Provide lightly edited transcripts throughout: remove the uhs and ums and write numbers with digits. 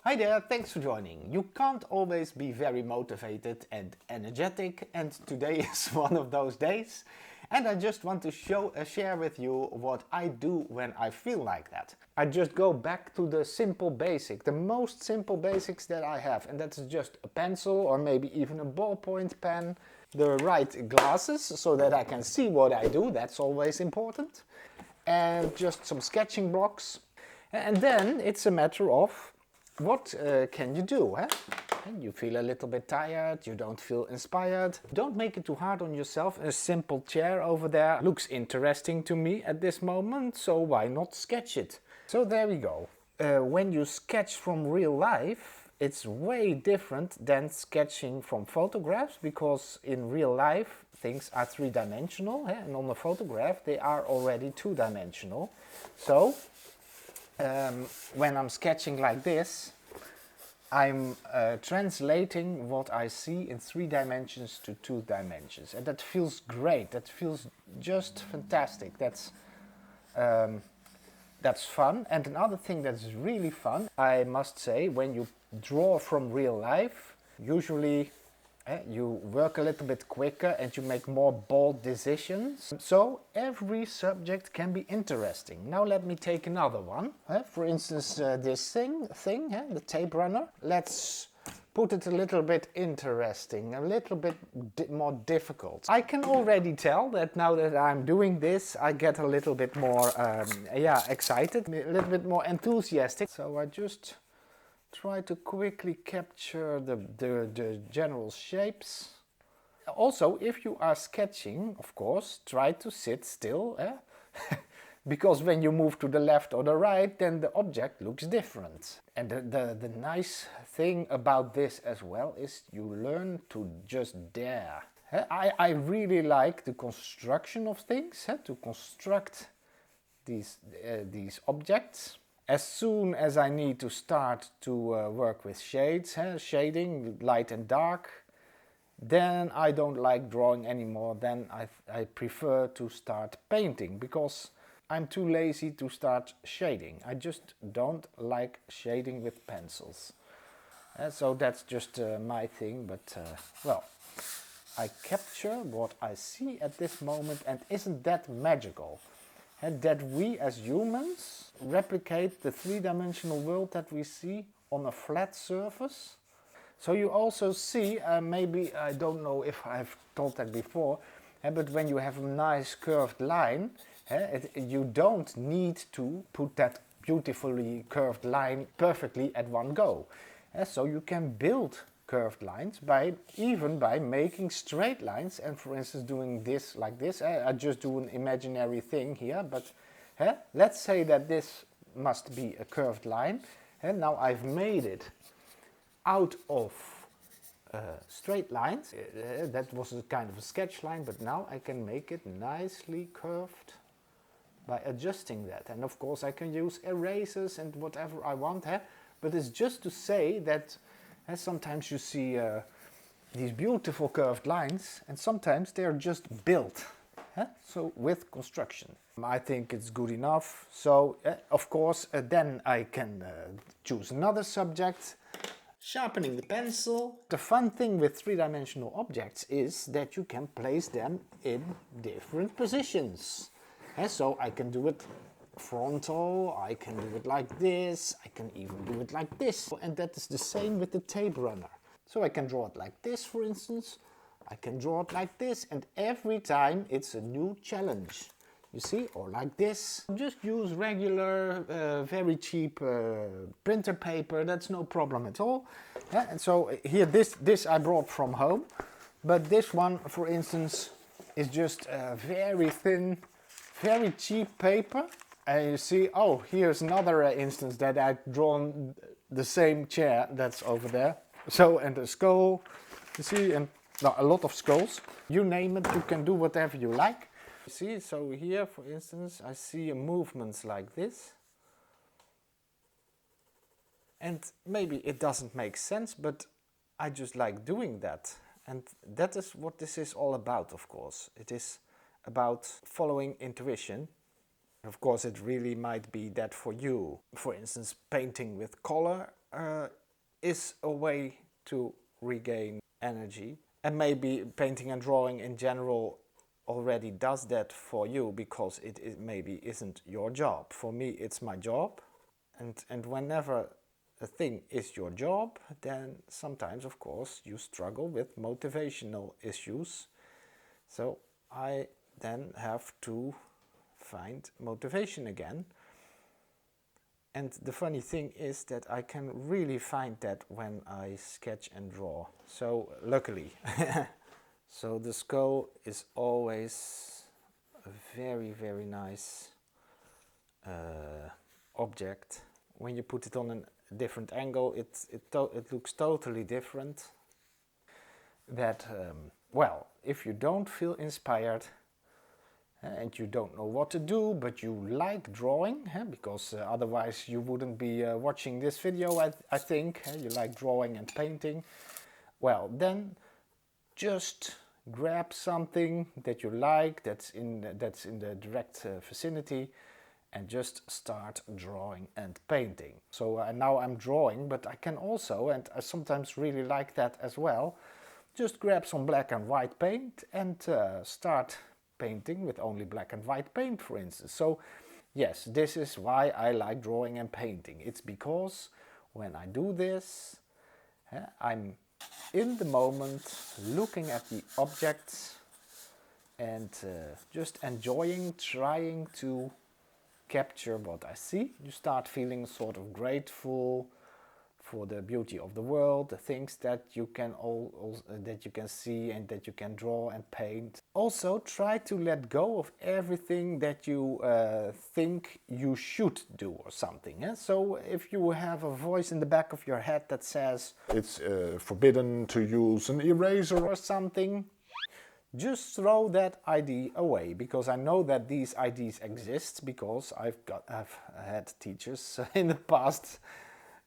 Hi there, thanks for joining. You can't always be very motivated and energetic, and today is one of those days. And I just want to share with you what I do when I feel like that. I just go back to the simple basic, the most simple basics that I have, and that's just a pencil or maybe even a ballpoint pen, the right glasses so that I can see what I do, that's always important, and just some sketching blocks. And then it's a matter of what can you do? And you feel a little bit tired, you don't feel inspired. Don't make it too hard on yourself. A simple chair over there looks interesting to me at this moment, so why not sketch it? So there we go. When you sketch from real life, it's way different than sketching from photographs, because in real life things are three-dimensional, and on a photograph they are already two-dimensional. So when I'm sketching like this, I'm translating what I see in 3 dimensions to 2 dimensions, and that feels great. That feels just fantastic. That's fun. And another thing that's really fun, I must say, when you draw from real life, usually you work a little bit quicker and you make more bold decisions. So every subject can be interesting. Now let me take another one. For instance, this thing, the tape runner. Let's put it a little bit interesting, a little bit more difficult. I can already tell that now that I'm doing this, I get a little bit more excited, a little bit more enthusiastic. So I just try to quickly capture the general shapes. Also, if you are sketching, of course, try to sit still, because when you move to the left or the right, then the object looks different. And the nice thing about this as well is you learn to just dare. I really like the construction of things, to construct these objects. As soon as I need to start to work with shades, shading, light and dark, then I don't like drawing anymore. Then I prefer to start painting, because I'm too lazy to start shading. I just don't like shading with pencils. So that's just my thing, but well, I capture what I see at this moment, and isn't that magical? And that we as humans replicate the three-dimensional world that we see on a flat surface. So you also see, maybe, I don't know if I've told that before, but when you have a nice curved line, you don't need to put that beautifully curved line perfectly at one go. So you can build curved lines even by making straight lines, and for instance doing this like this. I just do an imaginary thing here, but let's say that this must be a curved line, and now I've made it out of straight lines. That was a kind of a sketch line, but now I can make it nicely curved by adjusting that. And of course I can use erasers and whatever I want, but it's just to say that sometimes you see these beautiful curved lines, and sometimes they're just built, so with construction. I think it's good enough. So of course then I can choose another subject, sharpening the pencil. The fun thing with three-dimensional objects is that you can place them in different positions. So I can do it frontal, I can do it like this, I can even do it like this. And that is the same with the tape runner. So I can draw it like this, for instance, I can draw it like this, and every time it's a new challenge. You see, or like this. Just use regular, very cheap printer paper, that's no problem at all. And so here, this I brought from home, but this one, for instance, is just very thin, very cheap paper. And you see, oh, here's another instance that I've drawn the same chair that's over there. So, and the skull, you see, and no, a lot of skulls. You name it, you can do whatever you like. You see, so here, for instance, I see movements like this. And maybe it doesn't make sense, but I just like doing that. And that is what this is all about, of course. It is about following intuition. Of course, it really might be that for you. For instance, painting with color is a way to regain energy. And maybe painting and drawing in general already does that for you because it maybe isn't your job. For me, it's my job. And whenever a thing is your job, then sometimes, of course, you struggle with motivational issues. So I then have to find motivation again. And the funny thing is that I can really find that when I sketch and draw. So luckily. So the skull is always a very, very nice object. When you put it on a different angle, it looks totally different. That, well, if you don't feel inspired and you don't know what to do, but you like drawing, because otherwise you wouldn't be watching this video, I think. You like drawing and painting. Well, then just grab something that you like, that's in the direct vicinity, and just start drawing and painting. So now I'm drawing, but I can also, and I sometimes really like that as well, just grab some black and white paint and start painting with only black and white paint, for instance. So yes, this is why I like drawing and painting. It's because when I do this, I'm in the moment looking at the objects and just enjoying, trying to capture what I see. You start feeling sort of grateful for the beauty of the world, the things that you can that you can see and that you can draw and paint. Also, try to let go of everything that you think you should do or something. So if you have a voice in the back of your head that says it's forbidden to use an eraser or something, just throw that idea away, because I know that these ideas exist, because I've had teachers in the past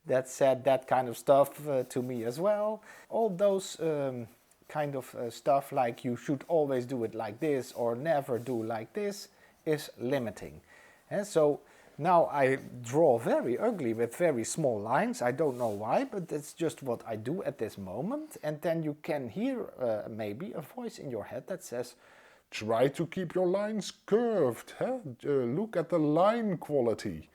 that said that kind of stuff to me as well. All those kind of stuff like you should always do it like this or never do like this is limiting. And so now I draw very ugly with very small lines. I don't know why, but that's just what I do at this moment. And then you can hear maybe a voice in your head that says, try to keep your lines curved. Look at the line quality.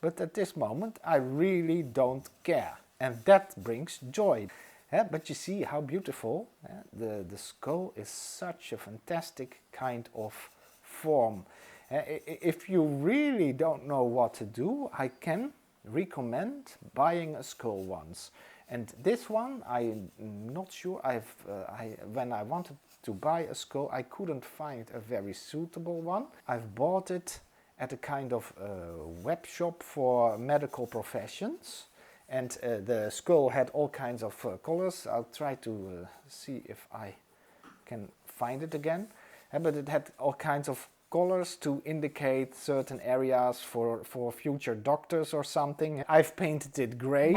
But at this moment, I really don't care. And that brings joy. But you see how beautiful. The skull is such a fantastic kind of form. If you really don't know what to do, I can recommend buying a skull once. And this one, I'm not sure, when I wanted to buy a skull, I couldn't find a very suitable one. I've bought it at a kind of web shop for medical professions, and the skull had all kinds of colors. I'll try to see if I can find it again, but it had all kinds of colors to indicate certain areas for future doctors or something. I've painted it gray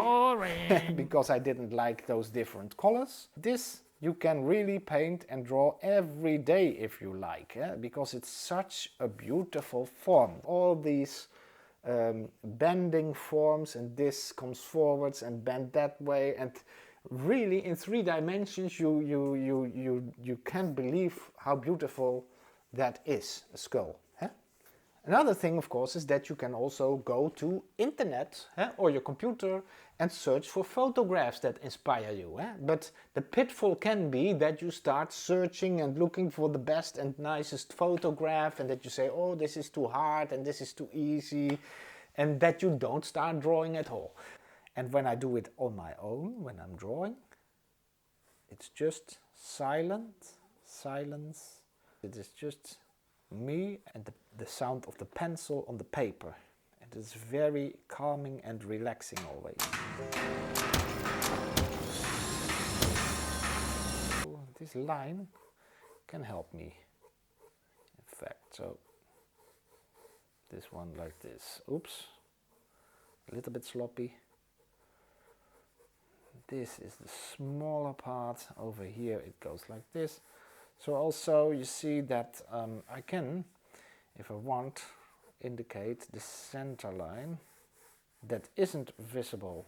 because I didn't like those different colors. This you can really paint and draw every day if you like, because it's such a beautiful form. All these bending forms, and this comes forwards and bend that way, and really in 3 dimensions you can't believe how beautiful that is, a skull. Another thing, of course, is that you can also go to internet or your computer and search for photographs that inspire you. But the pitfall can be that you start searching and looking for the best and nicest photograph, and that you say, oh, this is too hard and this is too easy, and that you don't start drawing at all. And when I do it on my own, when I'm drawing, it's just silence. It is just me and the sound of the pencil on the paper. It is very calming and relaxing always. This line can help me, in fact. So this one like this. Oops, a little bit sloppy. This is the smaller part. Over here it goes like this. So also you see that I can, if I want, indicate the center line that isn't visible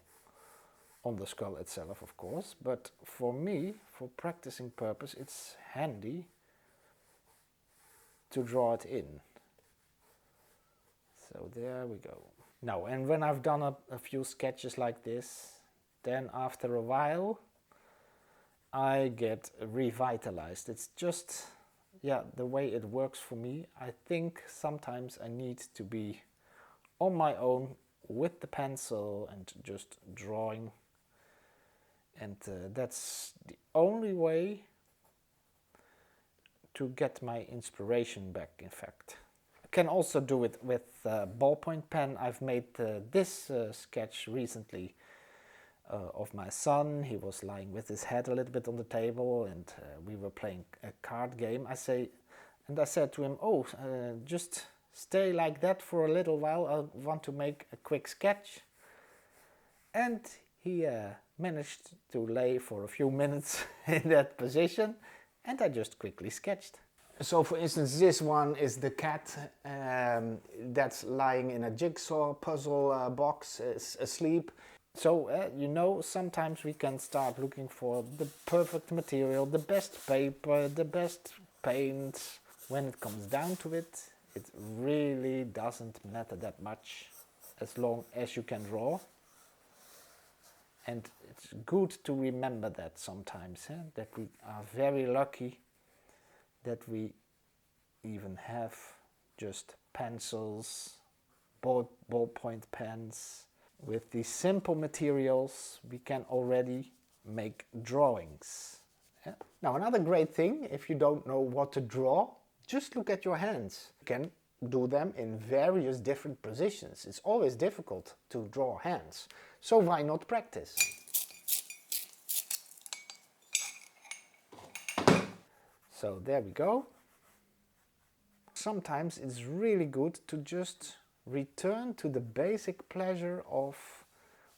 on the skull itself, of course, but for me, for practicing purpose, it's handy to draw it in. So there we go. Now, and when I've done a few sketches like this, then after a while I get revitalized. It's just, yeah, the way it works for me. I think sometimes I need to be on my own with the pencil and just drawing, and that's the only way to get my inspiration back, in fact. I can also do it with ballpoint pen. I've made this sketch recently of my son. He was lying with his head a little bit on the table, and we were playing a card game. I said to him, "Oh, just stay like that for a little while. I want to make a quick sketch." And he managed to lay for a few minutes in that position, and I just quickly sketched. So for instance, this one is the cat that's lying in a jigsaw puzzle box, asleep. So, you know, sometimes we can start looking for the perfect material, the best paper, the best paint. When it comes down to it, it really doesn't matter that much as long as you can draw. And it's good to remember that sometimes, that we are very lucky that we even have just pencils, ballpoint pens. With these simple materials, we can already make drawings. Yeah? Now, another great thing, if you don't know what to draw, just look at your hands. You can do them in various different positions. It's always difficult to draw hands, so why not practice? So there we go. Sometimes it's really good to just return to the basic pleasure of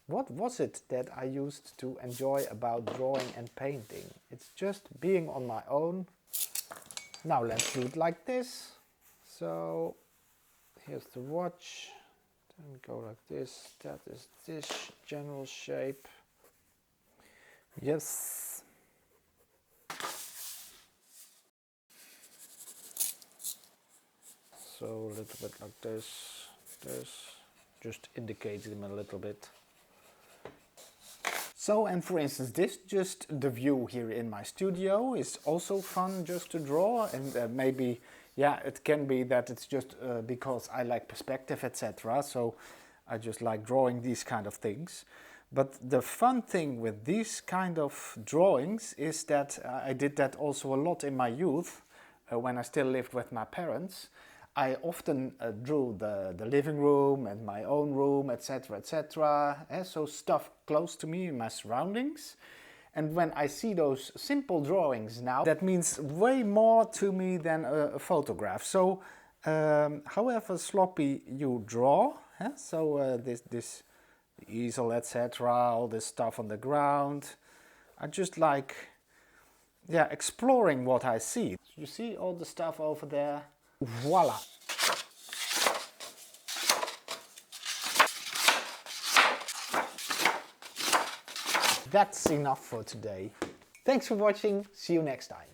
what was it that I used to enjoy about drawing and painting. It's just being on my own. Now let's do it like this. So here's the watch. Then we go like this. That is this general shape. Yes. So a little bit like this. Just indicate them a little bit. So, and for instance, this, just the view here in my studio is also fun just to draw, and maybe, yeah, it can be that it's just because I like perspective, etc. So I just like drawing these kind of things. But the fun thing with these kind of drawings is that I did that also a lot in my youth, when I still lived with my parents. I often drew the living room and my own room, etc., etc. So stuff close to me in my surroundings. And when I see those simple drawings now, that means way more to me than a photograph. So however sloppy you draw, so this easel, etc., all this stuff on the ground, I just like, yeah, exploring what I see. You see all the stuff over there? Voila! That's enough for today. Thanks for watching. See you next time.